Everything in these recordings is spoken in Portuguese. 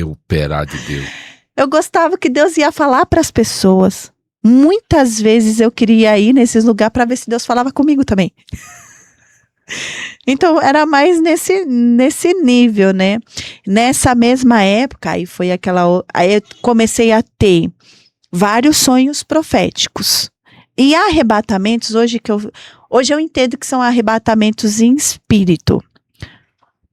Operar de Deus. Eu gostava que Deus ia falar para as pessoas. Muitas vezes eu queria ir nesses lugares para ver se Deus falava comigo também. Então era mais nesse nível, né? Nessa mesma época, aí eu comecei a ter vários sonhos proféticos. E arrebatamentos, hoje eu entendo que são arrebatamentos em espírito.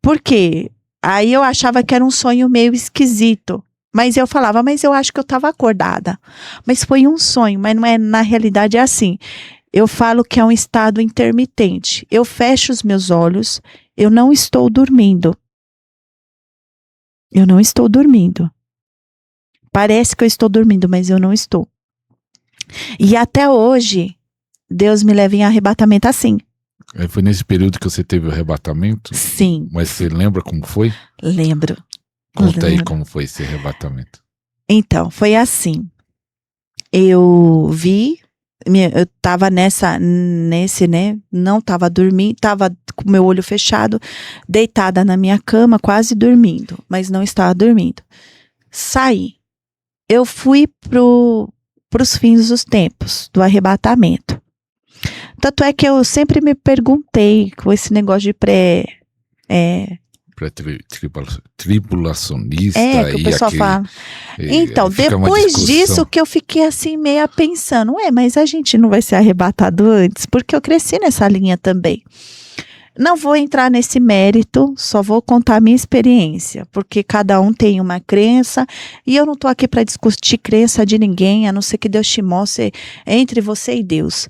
Por quê? Aí eu achava que era um sonho meio esquisito. Mas eu falava, mas eu acho que eu estava acordada. Mas foi um sonho, mas não é, na realidade é assim. Eu falo que é um estado intermitente. Eu fecho os meus olhos, eu não estou dormindo. Eu não estou dormindo. Parece que eu estou dormindo, mas eu não estou. E até hoje, Deus me leva em arrebatamento assim. Foi nesse período que você teve o arrebatamento? Sim. Mas você lembra como foi? Lembro. Conta aí como foi esse arrebatamento. Então, foi assim. Eu tava nesse, né? Não tava dormindo, tava com meu olho fechado, deitada na minha cama, quase dormindo, mas não estava dormindo. Saí. Eu fui pros fins dos tempos, do arrebatamento. Tanto é que eu sempre me perguntei com esse negócio de tribulacionista. Que o pessoal fala. Então, depois disso que eu fiquei assim meio pensando, mas a gente não vai ser arrebatado antes? Porque eu cresci nessa linha também. Não vou entrar nesse mérito, só vou contar a minha experiência, porque cada um tem uma crença, e eu não estou aqui para discutir crença de ninguém, a não ser que Deus te mostre entre você e Deus.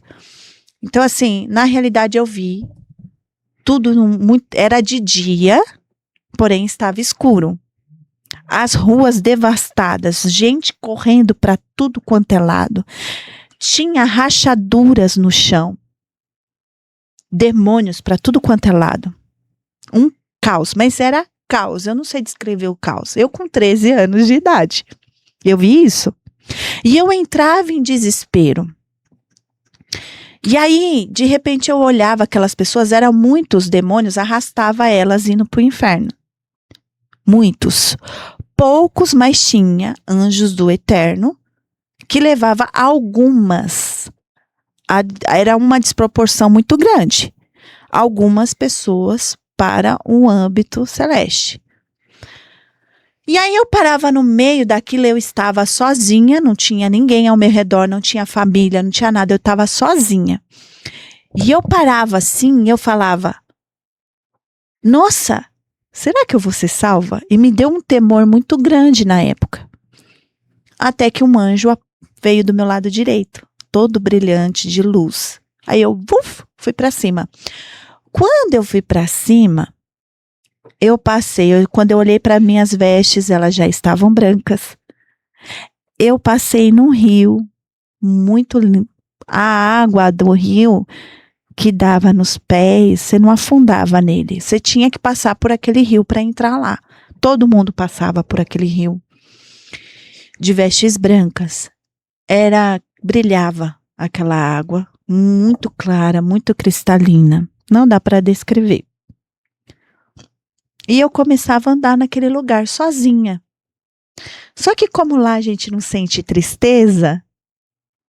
Então, assim, na realidade eu vi tudo era de dia, porém estava escuro. As ruas devastadas, gente correndo para tudo quanto é lado. Tinha rachaduras no chão. Demônios para tudo quanto é lado. Um caos, mas era caos. Eu não sei descrever o caos. Eu com 13 anos de idade. Eu vi isso. E eu entrava em desespero. E aí, de repente, eu olhava aquelas pessoas, eram muitos demônios, arrastava elas indo para o inferno. Muitos. Poucos, mas tinha anjos do Eterno, que levava algumas. Era uma desproporção muito grande. Algumas pessoas para o âmbito celeste. E aí eu parava no meio daquilo, eu estava sozinha, não tinha ninguém ao meu redor, não tinha família, não tinha nada, eu estava sozinha. E eu parava assim, eu falava, nossa, será que eu vou ser salva? E me deu um temor muito grande na época. Até que um anjo veio do meu lado direito, todo brilhante de luz. Aí eu fui para cima. Quando eu fui para cima, eu passei, quando eu olhei para minhas vestes, elas já estavam brancas. Eu passei num rio muito limpo. A água do rio que dava nos pés, você não afundava nele. Você tinha que passar por aquele rio para entrar lá. Todo mundo passava por aquele rio. De vestes brancas. Brilhava aquela água, muito clara, muito cristalina. Não dá para descrever. E eu começava a andar naquele lugar sozinha. Só que como lá a gente não sente tristeza,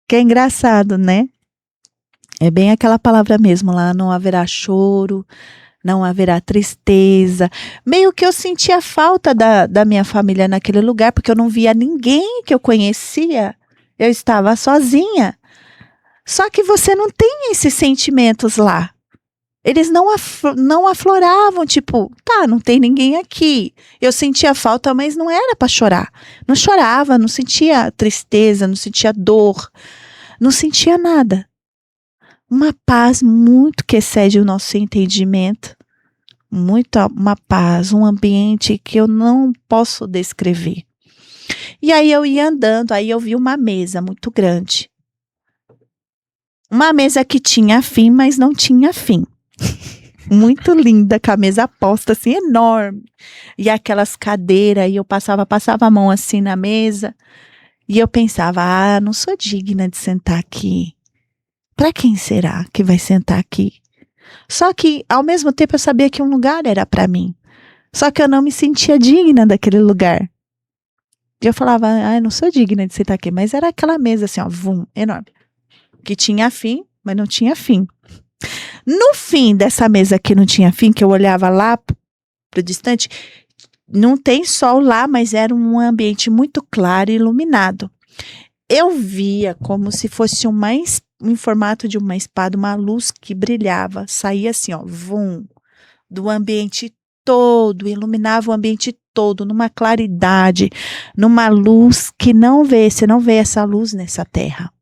que é engraçado, né? É bem aquela palavra mesmo, lá não haverá choro, não haverá tristeza. Meio que eu sentia falta da minha família naquele lugar, porque eu não via ninguém que eu conhecia. Eu estava sozinha. Só que você não tem esses sentimentos lá. Eles não afloravam, tipo, não tem ninguém aqui. Eu sentia falta, mas não era para chorar. Não chorava, não sentia tristeza, não sentia dor, não sentia nada. Uma paz muito que excede o nosso entendimento. Uma paz, um ambiente que eu não posso descrever. E aí eu ia andando, aí eu vi uma mesa muito grande. Uma mesa que tinha fim, mas não tinha fim. Muito linda, com a mesa posta assim, enorme. E aquelas cadeiras, e eu passava a mão assim na mesa. E eu pensava, não sou digna de sentar aqui. Para quem será que vai sentar aqui? Só que, ao mesmo tempo, eu sabia que um lugar era para mim. Só que eu não me sentia digna daquele lugar. E eu falava, eu não sou digna de sentar aqui. Mas era aquela mesa assim, ó, enorme. Que tinha fim, mas não tinha fim. No fim dessa mesa que não tinha fim, que eu olhava lá pro distante, não tem sol lá, mas era um ambiente muito claro e iluminado. Eu via como se fosse em formato de uma espada, uma luz que brilhava, saía assim, ó, do ambiente todo, iluminava o ambiente todo, numa claridade, numa luz que você não vê essa luz nessa terra.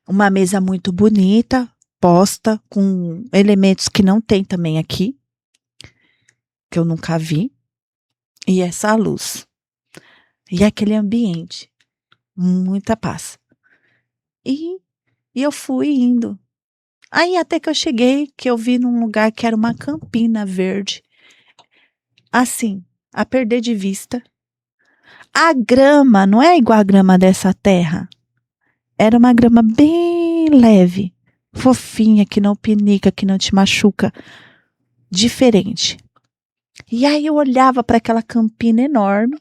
Uma mesa muito bonita, posta, com elementos que não tem também aqui, que eu nunca vi, e essa luz. E aquele ambiente, muita paz. E eu fui indo. Aí até que eu cheguei, que eu vi num lugar que era uma campina verde. Assim, a perder de vista. A grama não é igual a grama dessa terra. Era uma grama bem leve, fofinha, que não pinica, que não te machuca. Diferente. E aí eu olhava para aquela campina enorme.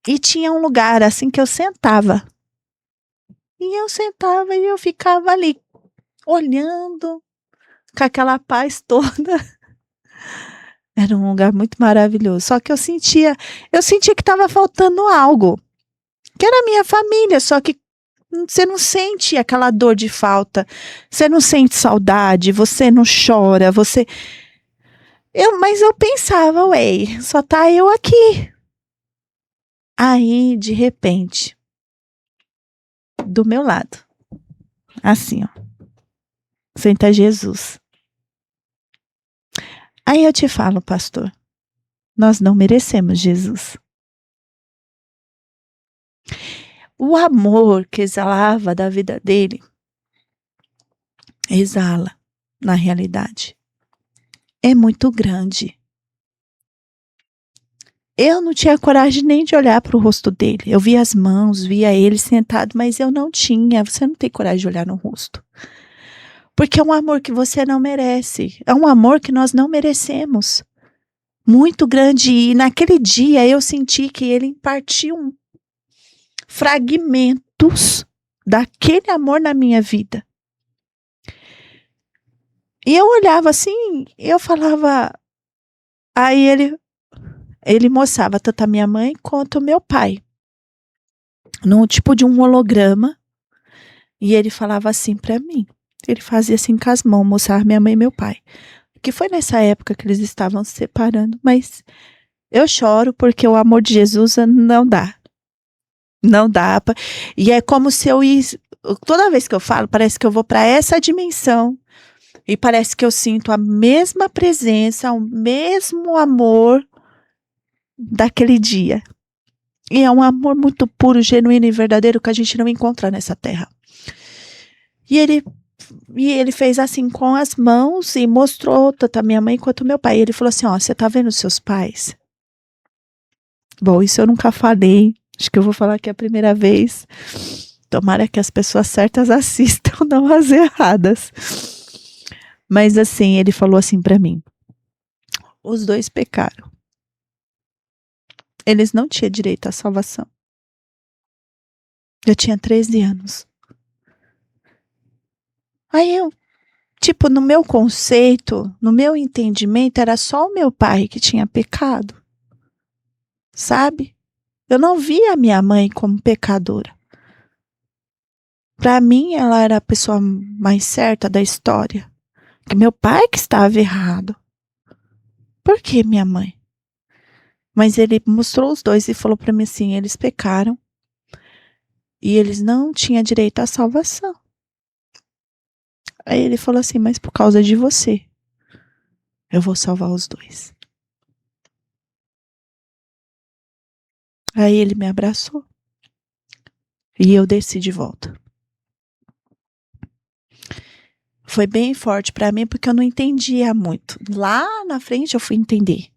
E tinha um lugar assim que eu sentava. E eu sentava e eu ficava ali, olhando, com aquela paz toda. Era um lugar muito maravilhoso. Só que eu sentia que estava faltando algo. Que era a minha família, só que você não sente aquela dor de falta. Você não sente saudade, você não chora, mas eu pensava, ué, só tá eu aqui. Aí, de repente, do meu lado, assim, ó, senta Jesus. Aí eu te falo, pastor, nós não merecemos Jesus. O amor que exalava da vida dele, exala na realidade. É muito grande. Eu não tinha coragem nem de olhar para o rosto dele. Eu via as mãos, via ele sentado, mas eu não tinha. Você não tem coragem de olhar no rosto. Porque é um amor que você não merece. É um amor que nós não merecemos. Muito grande. E naquele dia eu senti que ele impartiu fragmentos daquele amor na minha vida. E eu olhava assim, eu falava. Aí ele mostrava tanto a minha mãe quanto o meu pai. Num tipo de um holograma. E ele falava assim pra mim. Ele fazia assim com as mãos, mostrar minha mãe e meu pai. Que foi nessa época que eles estavam se separando. Mas eu choro porque o amor de Jesus não dá. Não dá. E é como se eu ia... Toda vez que eu falo, parece que eu vou pra essa dimensão. E parece que eu sinto a mesma presença, o mesmo amor daquele dia. E é um amor muito puro, genuíno e verdadeiro que a gente não encontra nessa terra. E ele fez assim com as mãos e mostrou tanto a minha mãe quanto o meu pai. E ele falou assim, ó, você tá vendo os seus pais? Bom, isso eu nunca falei. Acho que eu vou falar aqui a primeira vez. Tomara que as pessoas certas assistam, não as erradas. Mas assim, ele falou assim pra mim. Os dois pecaram. Eles não tinham direito à salvação. Eu tinha 13 anos. Aí eu, no meu conceito, no meu entendimento, era só o meu pai que tinha pecado. Sabe? Eu não via a minha mãe como pecadora. Para mim, ela era a pessoa mais certa da história. Que meu pai que estava errado. Por que minha mãe? Mas ele mostrou os dois e falou para mim assim, eles pecaram. E eles não tinham direito à salvação. Aí ele falou assim, mas por causa de você, eu vou salvar os dois. Aí ele me abraçou. E eu desci de volta. Foi bem forte para mim, porque eu não entendia muito. Lá na frente eu fui entender.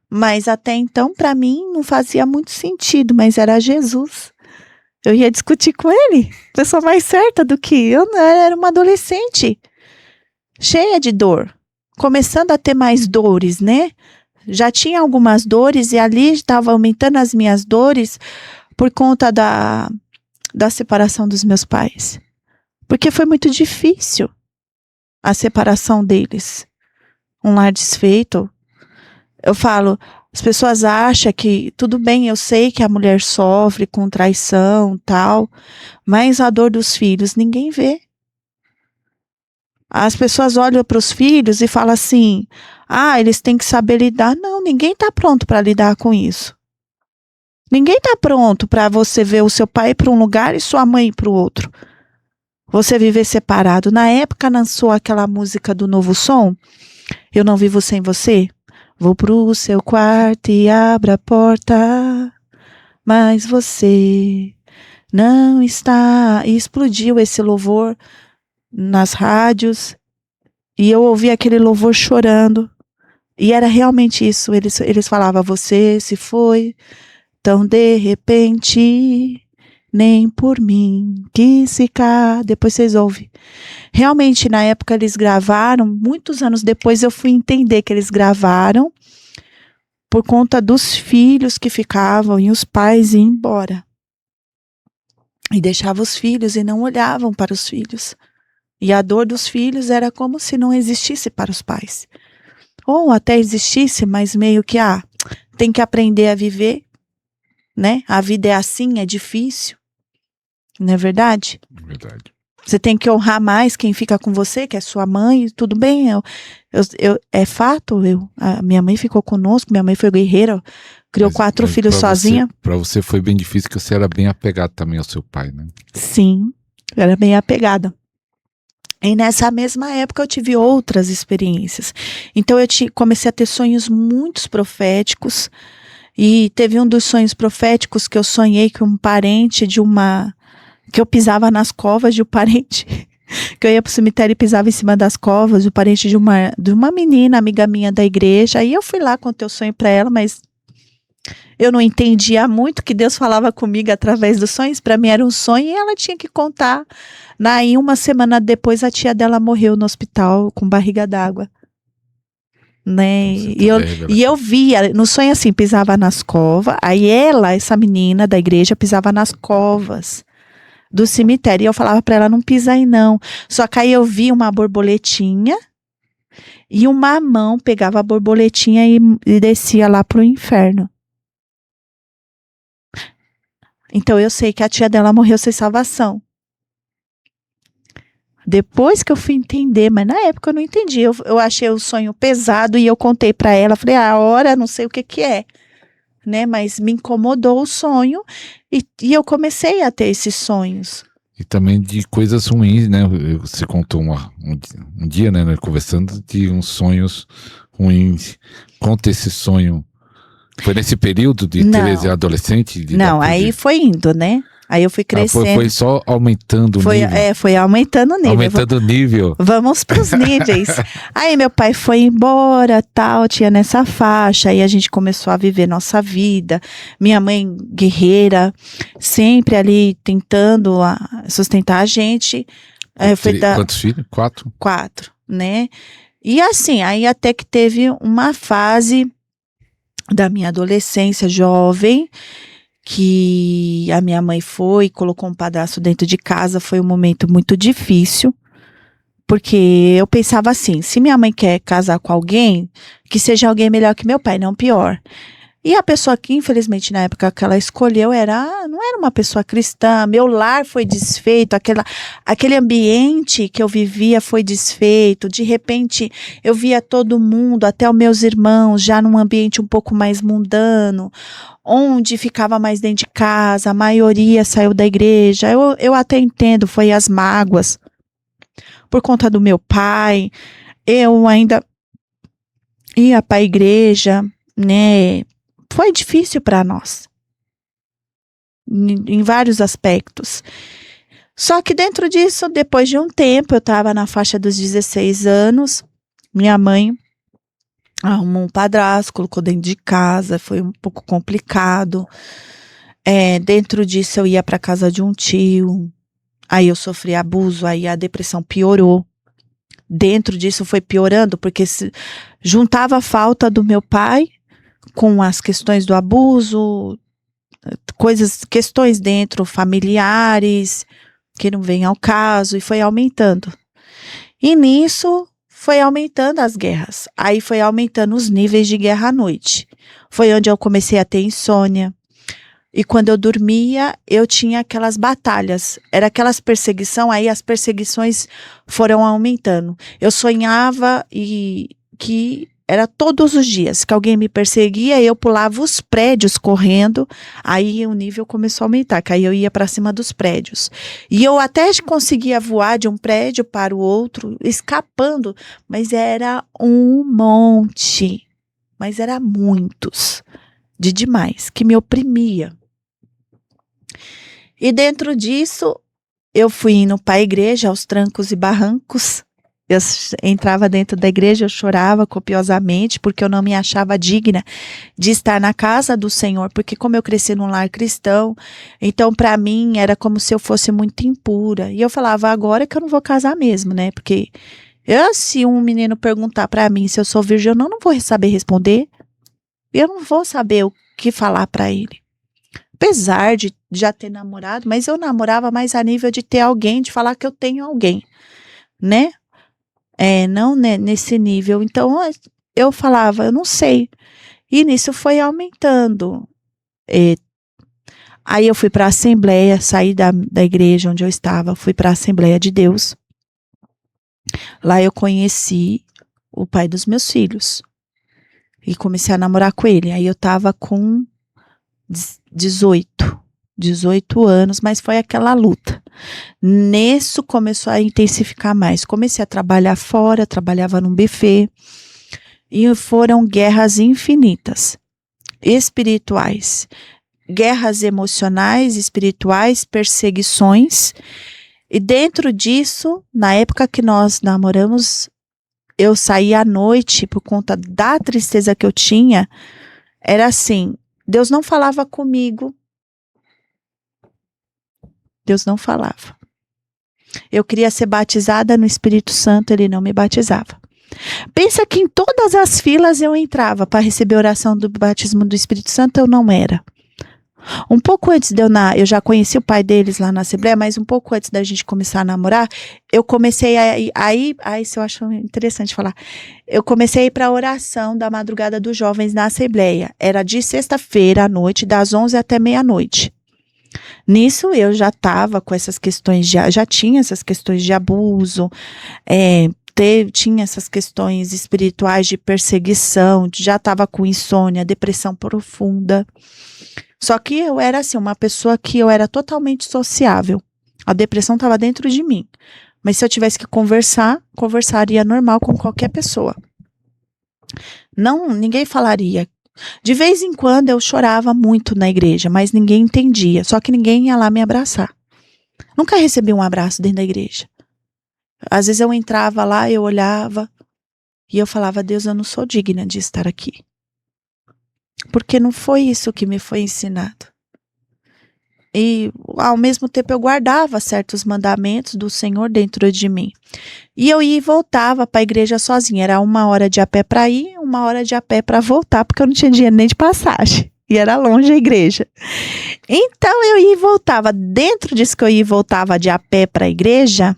Mas até então, para mim, não fazia muito sentido, mas era Jesus. Eu ia discutir com ele. Pessoa mais certa do que eu, era uma adolescente. Cheia de dor. Começando a ter mais dores, né? Já tinha algumas dores e ali estava aumentando as minhas dores por conta da separação dos meus pais. Porque foi muito difícil a separação deles. Um lar desfeito. Eu falo, as pessoas acham que, tudo bem, eu sei que a mulher sofre com traição e tal, mas a dor dos filhos ninguém vê. As pessoas olham para os filhos e falam assim, eles têm que saber lidar. Não, ninguém está pronto para lidar com isso. Ninguém está pronto para você ver o seu pai para um lugar e sua mãe para o outro. Você viver separado. Na época lançou aquela música do Novo Som, Eu Não Vivo Sem Você. Vou pro seu quarto e abro a porta, mas você não está. E explodiu esse louvor nas rádios. E eu ouvi aquele louvor chorando. E era realmente isso. Eles falavam, você se foi tão de repente, nem por mim quis ficar. Depois vocês ouvem. Realmente, na época eles gravaram, muitos anos depois eu fui entender que eles gravaram por conta dos filhos que ficavam e os pais iam embora. E deixavam os filhos e não olhavam para os filhos. E a dor dos filhos era como se não existisse para os pais. Ou até existisse, mas meio que, tem que aprender a viver, né? A vida é assim, é difícil. Não é verdade? Verdade. Você tem que honrar mais quem fica com você, que é sua mãe, tudo bem, é fato, a minha mãe ficou conosco, minha mãe foi guerreira, criou 4 filhos sozinha. Para você foi bem difícil, porque você era bem apegado também ao seu pai, né? Sim, eu era bem apegada. E nessa mesma época eu tive outras experiências. Então eu comecei a ter sonhos muito proféticos, e teve um dos sonhos proféticos que eu sonhei que um parente que eu pisava nas covas de um parente, que eu ia pro cemitério e pisava em cima das covas, o parente de uma menina, amiga minha da igreja. Aí eu fui lá, contei o sonho para ela, mas eu não entendia muito que Deus falava comigo através dos sonhos. Para mim era um sonho e ela tinha que contar. Daí uma semana depois a tia dela morreu no hospital com barriga d'água. Né? E eu via, no sonho assim, pisava nas covas, aí essa menina da igreja pisava nas covas do cemitério. E eu falava para ela, não pisa aí não. Só que aí eu vi uma borboletinha e uma mão pegava a borboletinha e descia lá pro inferno. Então eu sei que a tia dela morreu sem salvação. Depois que eu fui entender, mas na época eu não entendi. Eu achei o sonho pesado e eu contei para ela. Falei, a hora, não sei o que é. Né? Mas me incomodou o sonho e eu comecei a ter esses sonhos. E também de coisas ruins, né? Você contou um dia, né, conversando de uns sonhos ruins. Conta esse sonho. Foi nesse período de Tereza adolescente? Não, aí foi indo, né? Aí eu fui crescendo. Foi só aumentando o nível. Foi aumentando o nível. Aumentando o nível. Vamos pros níveis. Aí meu pai foi embora, tal, tinha nessa faixa. Aí a gente começou a viver nossa vida. Minha mãe, guerreira, sempre ali tentando sustentar a gente. Quantos filhos? 4? 4, né? E assim, aí até que teve uma fase da minha adolescência jovem, que a minha mãe foi e colocou um padrasto dentro de casa. Foi um momento muito difícil, porque eu pensava assim, se minha mãe quer casar com alguém, que seja alguém melhor que meu pai, não pior. E a pessoa que, infelizmente, na época que ela escolheu, não era uma pessoa cristã. Meu lar foi desfeito, aquele ambiente que eu vivia foi desfeito. De repente, eu via todo mundo, até os meus irmãos, já num ambiente um pouco mais mundano, onde ficava mais dentro de casa, a maioria saiu da igreja. Eu até entendo, foi as mágoas. Por conta do meu pai, eu ainda ia para a igreja, né? Foi difícil para nós, em vários aspectos. Só que dentro disso, depois de um tempo, eu estava na faixa dos 16 anos, minha mãe arrumou um padrasto, colocou dentro de casa, foi um pouco complicado. Dentro disso, eu ia para casa de um tio, aí eu sofri abuso, aí a depressão piorou, dentro disso foi piorando, porque se juntava a falta do meu pai com as questões do abuso, questões dentro familiares, que não vem ao caso, e foi aumentando. E nisso foi aumentando as guerras. Aí foi aumentando os níveis de guerra à noite. Foi onde eu comecei a ter insônia. E quando eu dormia, eu tinha aquelas batalhas. Era aquelas perseguições, aí as perseguições foram aumentando. Eu sonhava que era todos os dias que alguém me perseguia, eu pulava os prédios correndo, aí o nível começou a aumentar, que aí eu ia para cima dos prédios. E eu até conseguia voar de um prédio para o outro, escapando, mas era um monte, mas era muitos, de demais, que me oprimia. E dentro disso, eu fui indo para a igreja aos trancos e barrancos. Eu entrava dentro da igreja, eu chorava copiosamente, porque eu não me achava digna de estar na casa do Senhor, porque como eu cresci num lar cristão, então para mim era como se eu fosse muito impura. E eu falava, agora que eu não vou casar mesmo, né? Porque se um menino perguntar para mim se eu sou virgem, eu não vou saber responder. Eu não vou saber o que falar para ele. Apesar de já ter namorado, mas eu namorava mais a nível de ter alguém, de falar que eu tenho alguém, né? Não nesse nível. Então, eu falava, eu não sei. E nisso foi aumentando. Aí eu fui para a Assembleia, saí da igreja onde eu estava, fui para a Assembleia de Deus. Lá eu conheci o pai dos meus filhos. E comecei a namorar com ele. Aí eu estava com 18 anos, mas foi aquela luta. Nisso começou a intensificar mais. Comecei a trabalhar fora, trabalhava num buffet. E foram guerras infinitas, espirituais. Guerras emocionais, espirituais, perseguições. E dentro disso, na época que nós namoramos, eu saía à noite por conta da tristeza que eu tinha. Era assim, Deus não falava comigo. Deus não falava. Eu queria ser batizada no Espírito Santo, ele não me batizava. Pensa que em todas as filas eu entrava para receber a oração do batismo do Espírito Santo, eu não era. Um pouco antes de eu já conheci o pai deles lá na Assembleia, mas um pouco antes da gente começar a namorar, eu comecei isso eu acho interessante falar, eu comecei a ir para a oração da madrugada dos jovens na Assembleia. Era de sexta-feira à noite, das 11 até meia-noite. Nisso eu já estava com essas questões, já tinha essas questões de abuso, tinha essas questões espirituais de perseguição, já estava com insônia, depressão profunda. Só que eu era assim, uma pessoa que eu era totalmente sociável. A depressão estava dentro de mim. Mas se eu tivesse que conversaria normal com qualquer pessoa. Ninguém falaria. De vez em quando eu chorava muito na igreja, mas ninguém entendia. Só que ninguém ia lá me abraçar. Nunca recebi um abraço dentro da igreja. Às vezes eu entrava lá, eu olhava e eu falava, Deus, eu não sou digna de estar aqui. Porque não foi isso que me foi ensinado. E ao mesmo tempo eu guardava certos mandamentos do Senhor dentro de mim. E eu ia e voltava para a igreja sozinha. Era 1 hora de a pé para ir, 1 hora de a pé para voltar, porque eu não tinha dinheiro nem de passagem. E era longe a igreja. Então eu ia e voltava. Dentro disso que eu ia e voltava de a pé para a igreja,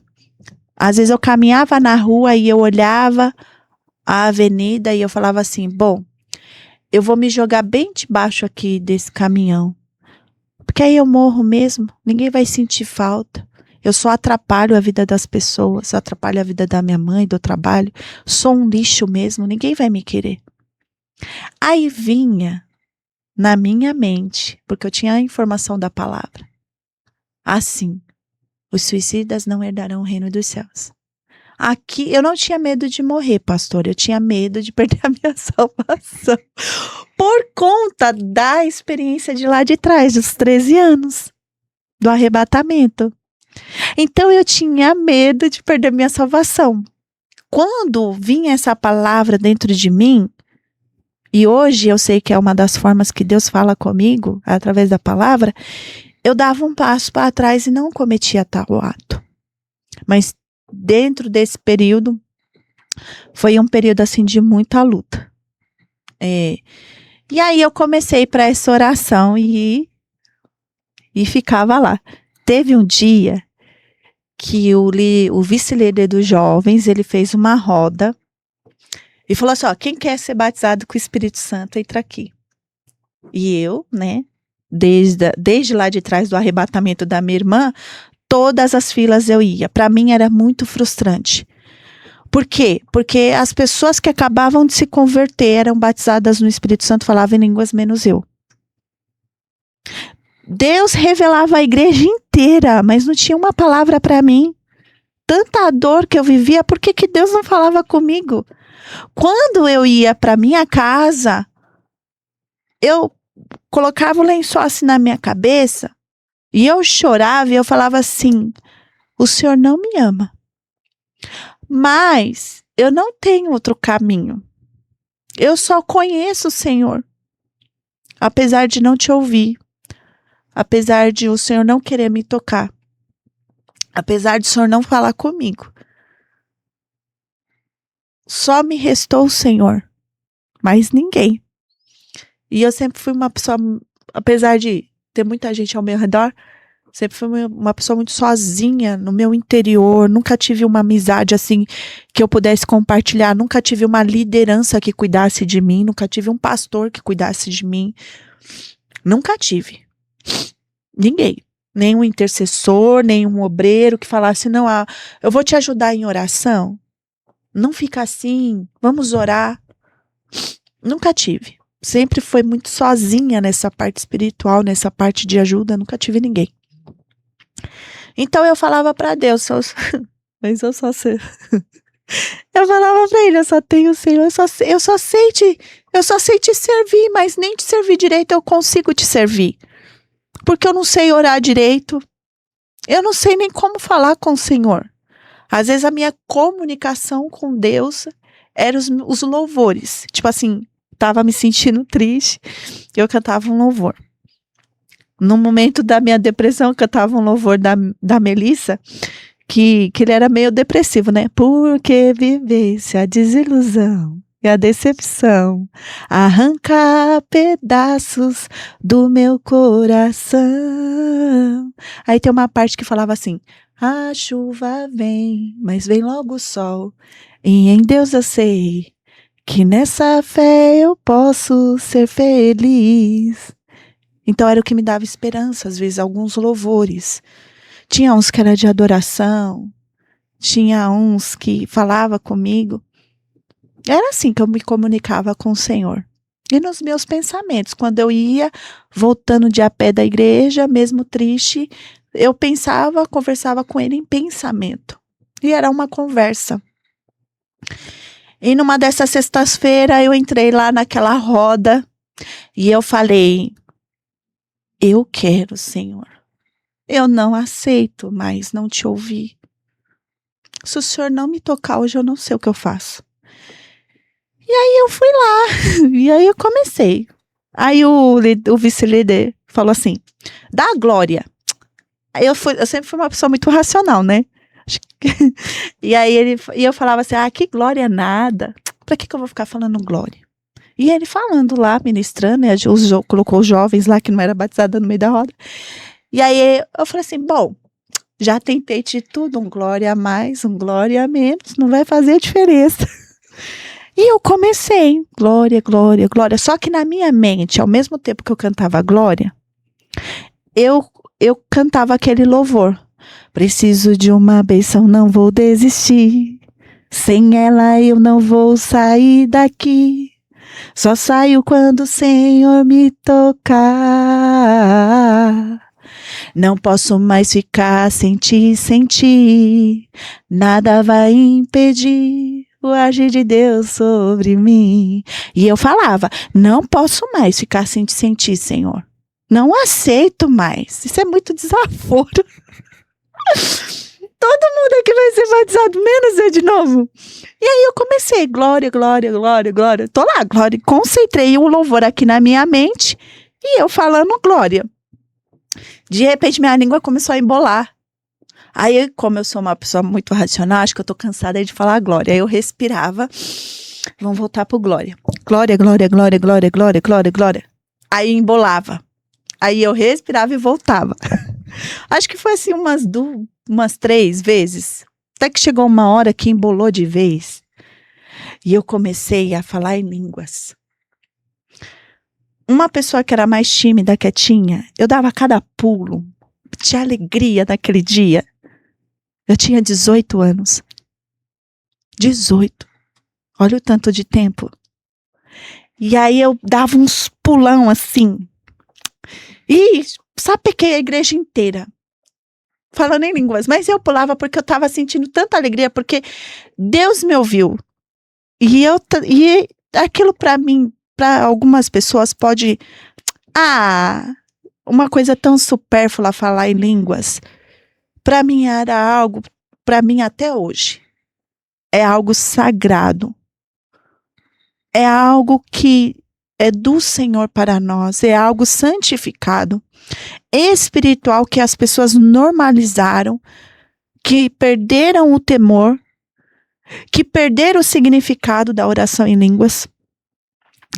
às vezes eu caminhava na rua e eu olhava a avenida e eu falava assim, bom, eu vou me jogar bem debaixo aqui desse caminhão. Porque aí eu morro mesmo, ninguém vai sentir falta. Eu só atrapalho a vida das pessoas, atrapalho a vida da minha mãe, do trabalho. Sou um lixo mesmo, ninguém vai me querer. Aí vinha na minha mente, porque eu tinha a informação da palavra. Assim, os suicidas não herdarão o reino dos céus. Aqui, eu não tinha medo de morrer, pastor. Eu tinha medo de perder a minha salvação. Por conta da experiência de lá de trás, dos 13 anos. Do arrebatamento. Então, eu tinha medo de perder minha salvação. Quando vinha essa palavra dentro de mim, e hoje eu sei que é uma das formas que Deus fala comigo, através da palavra, eu dava um passo para trás e não cometia tal ato. Mas dentro desse período, Foi um período assim de muita luta. E aí eu comecei para essa oração e ficava lá. Teve um dia que o vice-líder dos jovens, ele fez uma roda e falou assim, ó, quem quer ser batizado com o Espírito Santo, entra aqui. E eu, né, desde lá de trás do arrebatamento da minha irmã, todas as filas eu ia. Para mim era muito frustrante. Por quê? Porque as pessoas que acabavam de se converter eram batizadas no Espírito Santo, falavam em línguas, menos eu. Deus revelava a igreja inteira, mas não tinha uma palavra para mim. Tanta dor que eu vivia, por que Deus não falava comigo? Quando eu ia para minha casa, eu colocava o lençol assim na minha cabeça e eu chorava e eu falava assim, o Senhor não me ama, mas eu não tenho outro caminho. Eu só conheço o Senhor, apesar de não te ouvir, apesar de o Senhor não querer me tocar, apesar de o Senhor não falar comigo. Só me restou o Senhor, mais ninguém. E eu sempre fui uma pessoa, apesar de ter muita gente ao meu redor, sempre fui uma pessoa muito sozinha no meu interior, nunca tive uma amizade assim que eu pudesse compartilhar, nunca tive uma liderança que cuidasse de mim, nunca tive um pastor que cuidasse de mim, nunca tive. Ninguém, nenhum intercessor, nenhum obreiro que falasse, não, eu vou te ajudar em oração, não fica assim, vamos orar. Nunca tive. Sempre foi muito sozinha nessa parte espiritual, nessa parte de ajuda, nunca tive ninguém. Então eu falava para Deus, mas eu só sei. Eu falava para ele, eu só tenho o Senhor, eu só sei te servir, mas nem te servir direito eu consigo te servir. Porque eu não sei orar direito, eu não sei nem como falar com o Senhor. Às vezes a minha comunicação com Deus era os louvores, tipo assim, tava me sentindo triste, eu cantava um louvor. No momento da minha depressão, eu cantava um louvor da Melissa, que ele era meio depressivo, né? Porque vivesse a desilusão e a decepção, arrancar pedaços do meu coração. Aí tem uma parte que falava assim, a chuva vem, mas vem logo o sol, e em Deus eu sei que nessa fé eu posso ser feliz. Então era o que me dava esperança, às vezes alguns louvores. Tinha uns que era de adoração, tinha uns que falava comigo. Era assim que eu me comunicava com o Senhor. E nos meus pensamentos, quando eu ia voltando de a pé da igreja, mesmo triste, eu pensava, conversava com ele em pensamento. E era uma conversa. E numa dessas sextas-feiras eu entrei lá naquela roda e eu falei, eu quero, Senhor. Eu não aceito mais não te ouvir. Se o Senhor não me tocar hoje, eu não sei o que eu faço. E aí eu fui lá, e aí eu comecei. Aí o vice-líder falou assim, dá glória. Aí eu sempre fui uma pessoa muito racional, né? E aí eu falava assim, que glória nada. Pra que eu vou ficar falando glória? E ele falando lá, ministrando, né, colocou os jovens lá que não era batizada no meio da roda. E aí eu falei assim, bom, já tentei de tudo, um glória a mais, um glória a menos, não vai fazer diferença. E eu comecei, glória, glória, glória. Só que na minha mente, ao mesmo tempo que eu cantava glória, eu cantava aquele louvor. Preciso de uma bênção, não vou desistir. Sem ela eu não vou sair daqui. Só saio quando o Senhor me tocar. Não posso mais ficar sem ti. Nada vai impedir o agir de Deus sobre mim. E eu falava, não posso mais ficar sem ti, Senhor. Não aceito mais. Isso é muito desaforo. Todo mundo aqui vai ser batizado, menos eu de novo. E aí eu comecei, glória, glória, glória, glória. Tô lá, glória. Concentrei um louvor aqui na minha mente e eu falando glória. De repente minha língua começou a embolar. Aí, como eu sou uma pessoa muito racional, acho que eu tô cansada aí de falar glória. Aí eu respirava. Vamos voltar pro glória. Glória, glória, glória, glória, glória, glória, glória. Aí embolava. Aí eu respirava e voltava. Acho que foi assim umas 3 vezes. Até que chegou uma hora que embolou de vez. E eu comecei a falar em línguas. Uma pessoa que era mais tímida, quietinha, eu dava cada pulo de alegria naquele dia. Eu tinha 18 anos. 18. Olha o tanto de tempo. E aí eu dava uns pulão assim. E sapequei a igreja inteira. Falando em línguas. Mas eu pulava porque eu estava sentindo tanta alegria. Porque Deus me ouviu. E aquilo para mim, para algumas pessoas pode... uma coisa tão supérflua falar em línguas. Para mim era algo, para mim até hoje, é algo sagrado. É algo que é do Senhor para nós, é algo santificado, espiritual, que as pessoas normalizaram, que perderam o temor, que perderam o significado da oração em línguas.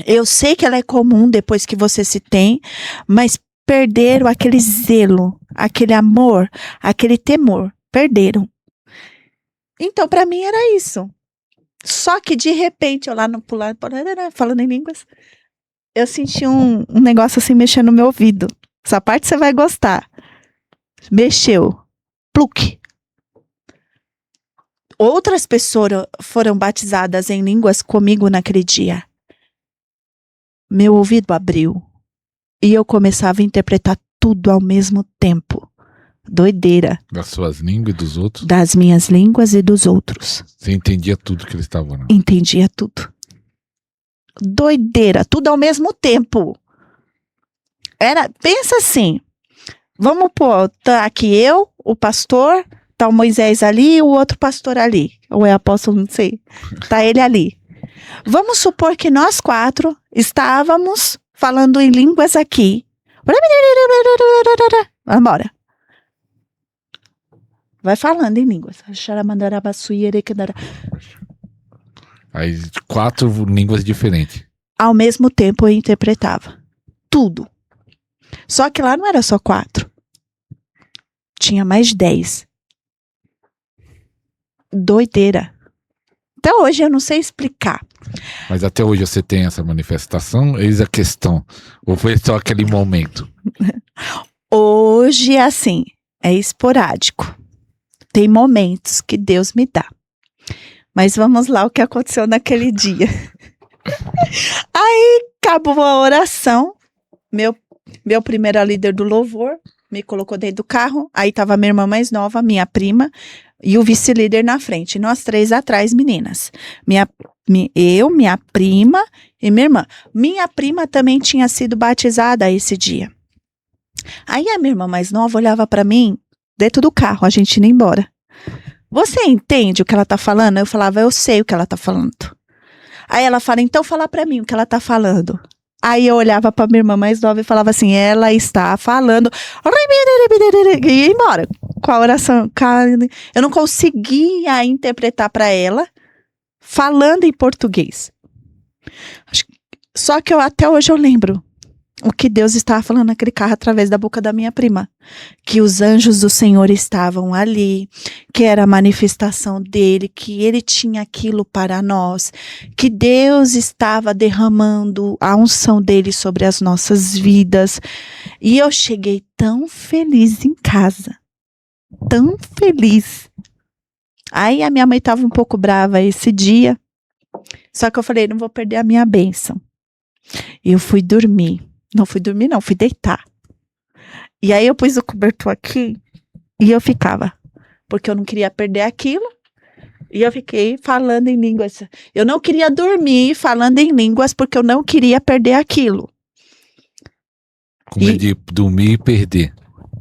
Eu sei que ela é comum depois que você se tem, mas perderam aquele zelo, aquele amor, aquele temor. Perderam. Então, para mim, era isso. Só que, de repente, eu lá no pular, falando em línguas, eu senti um negócio assim mexendo no meu ouvido. Essa parte você vai gostar. Mexeu. Pluque. Outras pessoas foram batizadas em línguas comigo naquele dia. Meu ouvido abriu. E eu começava a interpretar tudo ao mesmo tempo. Doideira. Das suas línguas e dos outros? Das minhas línguas e dos outros. Você entendia tudo que eles estavam, né? Entendia tudo. Doideira. Tudo ao mesmo tempo. Pensa assim. Vamos pôr, tá aqui eu, o pastor, tá o Moisés ali e o outro pastor ali. Ou é apóstolo, não sei. Tá ele ali. Vamos supor que nós 4 estávamos falando em línguas aqui. Vamos embora. Vai falando em línguas. Aí 4 línguas diferentes. Ao mesmo tempo eu interpretava. Tudo. Só que lá não era só 4. Tinha mais 10. Doideira. Até hoje eu não sei explicar. Mas até hoje você tem essa manifestação? Eis a questão. Ou foi só aquele momento? Hoje é assim. É esporádico. Tem momentos que Deus me dá. Mas vamos lá o que aconteceu naquele dia. Aí acabou a oração. Meu primeiro líder do louvor me colocou dentro do carro. Aí tava minha irmã mais nova, minha prima, e o vice-líder na frente. Nós 3 atrás, meninas. Eu, minha prima e minha irmã. Minha prima também tinha sido batizada esse dia. Aí a minha irmã mais nova olhava para mim dentro do carro, a gente indo embora. Você entende o que ela tá falando? Eu falava, eu sei o que ela tá falando. Aí ela fala, então fala para mim o que ela tá falando. Aí eu olhava pra minha irmã mais nova e falava assim, ela está falando. E ia embora com a oração. Eu não conseguia interpretar para ela falando em português. Só que até hoje eu lembro o que Deus estava falando naquele carro através da boca da minha prima. Que os anjos do Senhor estavam ali, que era a manifestação dele, que ele tinha aquilo para nós, que Deus estava derramando a unção dele sobre as nossas vidas. E eu cheguei tão feliz em casa, tão feliz. Aí a minha mãe estava um pouco brava esse dia, só que eu falei, não vou perder a minha bênção. E eu fui dormir. Não fui dormir, não, fui deitar. E aí eu pus o cobertor aqui e eu ficava. Porque eu não queria perder aquilo. E eu fiquei falando em línguas. Eu não queria dormir falando em línguas porque eu não queria perder aquilo. Com medo de dormir e perder.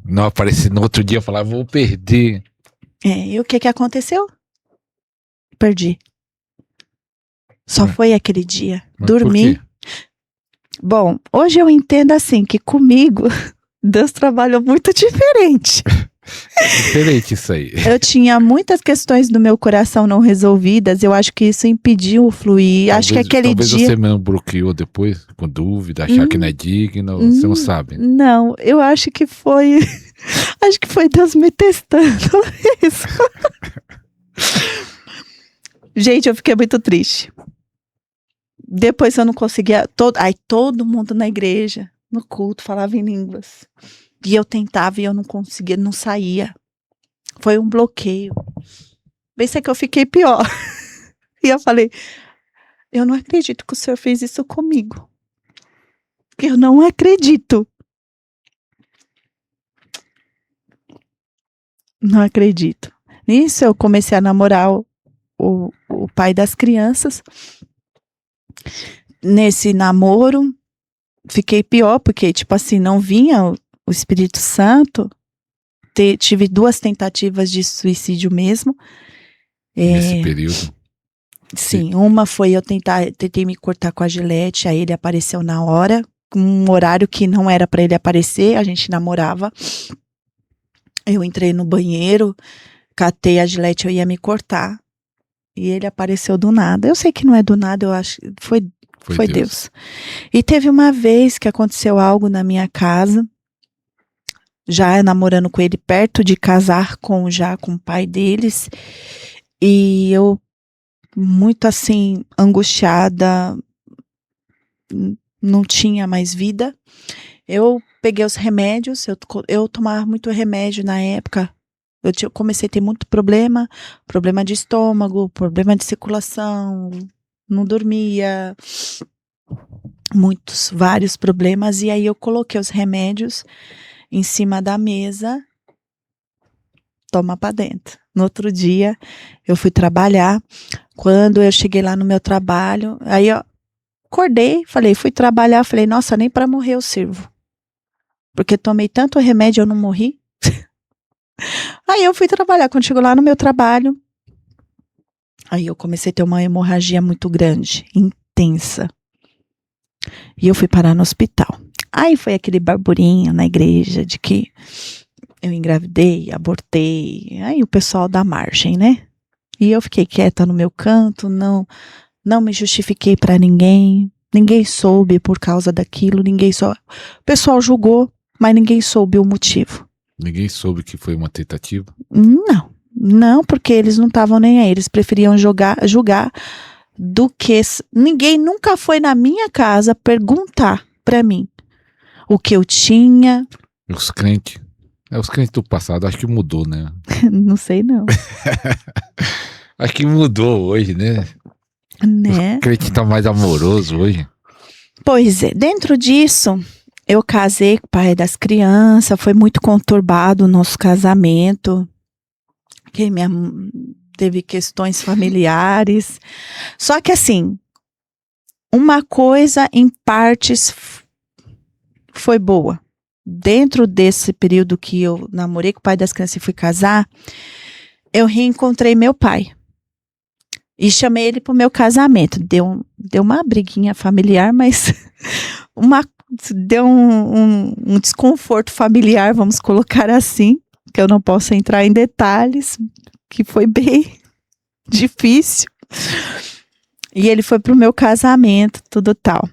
Não aparecer no outro dia e falar, vou perder. E o que aconteceu? Perdi. Só foi aquele dia. Mas dormi. Bom, hoje eu entendo assim, que comigo, Deus trabalhou muito diferente. Diferente isso aí. Eu tinha muitas questões do meu coração não resolvidas. Eu acho que isso impediu o fluir. Acho que aquele talvez dia. você mesmo bloqueou depois, com dúvida, achar que não é digno, você não sabe. Não, eu acho que foi. Acho que foi Deus me testando isso. Gente, eu fiquei muito triste. Depois eu não conseguia. Aí todo mundo na igreja, no culto, falava em línguas. E eu tentava e eu não conseguia, não saía. Foi um bloqueio. Pensei que eu fiquei pior. E eu falei, eu não acredito que o senhor fez isso comigo. Eu não acredito. Não acredito. Nisso eu comecei a namorar o pai das crianças. Nesse namoro, fiquei pior, porque, tipo assim, não vinha o Espírito Santo. Tive 2 tentativas de suicídio mesmo. Nesse período. Sim, uma foi eu tentei me cortar com a Gillette, aí ele apareceu na hora, com um horário que não era pra ele aparecer, a gente namorava. Eu entrei no banheiro, catei a Gillette, eu ia me cortar. E ele apareceu do nada. Eu sei que não é do nada, eu acho que foi Deus. E teve uma vez que aconteceu algo na minha casa, já namorando com ele, perto de casar com o pai deles. E eu, muito assim, angustiada, não tinha mais vida. Eu peguei os remédios, eu tomava muito remédio na época. Eu comecei a ter muito problema de estômago, problema de circulação, não dormia, vários problemas. E aí eu coloquei os remédios em cima da mesa, toma pra dentro. No outro dia, eu fui trabalhar. Quando eu cheguei lá no meu trabalho, aí eu acordei, fui trabalhar, falei, nossa, nem pra morrer eu sirvo. Porque tomei tanto remédio, eu não morri. Aí eu fui trabalhar. Quando chegou lá no meu trabalho, aí eu comecei a ter uma hemorragia muito grande, intensa. E eu fui parar no hospital. Aí foi aquele barburinho na igreja de que eu engravidei, abortei. Aí o pessoal dá margem, né? E eu fiquei quieta no meu canto, não me justifiquei pra ninguém. Ninguém soube por causa daquilo, o pessoal julgou, mas ninguém soube o motivo. Ninguém soube que foi uma tentativa? Não, porque eles não estavam nem aí. Eles preferiam julgar do que... Ninguém nunca foi na minha casa perguntar pra mim o que eu tinha. Os crentes do passado, acho que mudou, né? Não sei, não. Acho que mudou hoje, né? Né? O crente tá mais amoroso hoje. Pois é, dentro disso... Eu casei com o pai das crianças, foi muito conturbado o nosso casamento, que teve questões familiares. Só que assim, uma coisa em partes foi boa. Dentro desse período que eu namorei com o pai das crianças e fui casar, eu reencontrei meu pai. E chamei ele pro meu casamento. Deu uma briguinha familiar, mas deu um desconforto familiar, vamos colocar assim, que eu não posso entrar em detalhes, que foi bem difícil. E ele foi pro meu casamento, tudo tal.